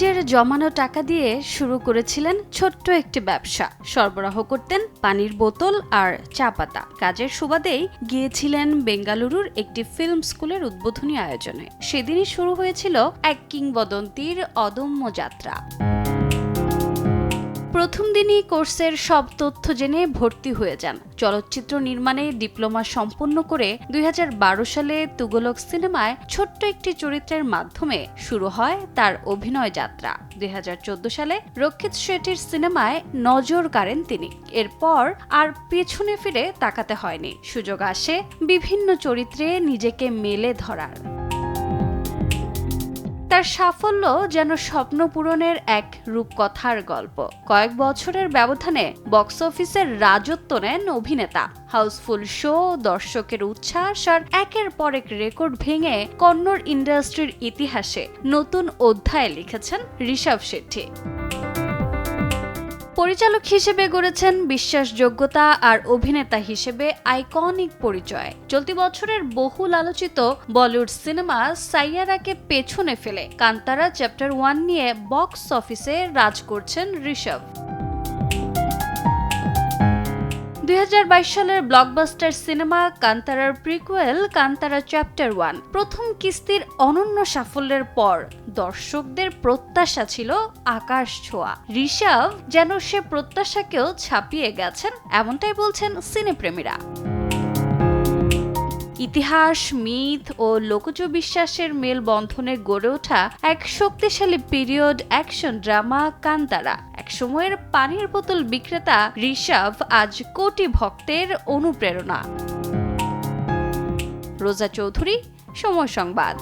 নিজের জমানো টাকা দিয়ে শুরু করেছিলেন ছোট্ট একটি ব্যবসা। সরবরাহ করতেন পানির বোতল আর চা পাতা। কাজের সুবাদেই গিয়েছিলেন বেঙ্গালুরুর একটি ফিল্ম স্কুলের উদ্বোধনী আয়োজনে। সেদিনই শুরু হয়েছিল এক কিংবদন্তির অদম্য যাত্রা। প্রথম দিনই কোর্সের সব তথ্য জেনে ভর্তি হয়ে যান। চলচ্চিত্র নির্মাণে ডিপ্লোমা সম্পন্ন করে 2012 সালে তুগলক সিনেমায় ছোট্ট একটি চরিত্রের মাধ্যমে শুরু হয় তার অভিনয় যাত্রা। 2014 সালে রক্ষিত শেঠির সিনেমায় নজর কাড়েন তিনি। এরপর আর পেছনে ফিরে তাকাতে হয়নি। সুযোগ আসে বিভিন্ন চরিত্রে নিজেকে মেলে ধরার। তার সাফল্য যেন স্বপ্ন পূরণের এক রূপকথার গল্প। কয়েক বছরের ব্যবধানে বক্স অফিসের রাজত্ব নেন অভিনেতা। হাউসফুল শো, দর্শকের উচ্ছ্বাস আর একের পর এক রেকর্ড ভেঙে কন্নড় ইন্ডাস্ট্রির ইতিহাসে নতুন অধ্যায় লিখেছেন ঋষভ শেঠি। পরিচালক হিসেবে গড়েছেন বিশ্বাসযোগ্যতা আর অভিনেতা হিসেবে আইকনিক পরিচয়। চলতি বছরের বহুল আলোচিত বলিউড সিনেমা সাইয়ারাকে পেছনে ফেলে কান্তারা চ্যাপ্টার 1 নিয়ে বক্স অফিসে রাজ করছেন ঋষভ। 2022 সালের ব্লকবাস্টার সিনেমা কান্তারার প্রিকুয়েল কান্তারা চ্যাপ্টার 1 প্রথম কিস্তির অনন্য সাফল্যের পর দর্শকদের প্রত্যাশা ছিল আকাশ ছোঁয়া। ঋষভ যেন সে প্রত্যাশাকেও ছাপিয়ে গেছেন, এমনটাই বলছেন সিনেপ্রেমীরা। ইতিহাস, মিথ ও লোকজ বিশ্বাসের মেলবন্ধনে গড়ে ওঠা এক শক্তিশালী পিরিয়ড অ্যাকশন ড্রামা কান্তারা। একসময়ের পানির বোতল বিক্রেতা ঋষভ আজ কোটি ভক্তের অনুপ্রেরণা। রোজা চৌধুরী, সময় সংবাদ।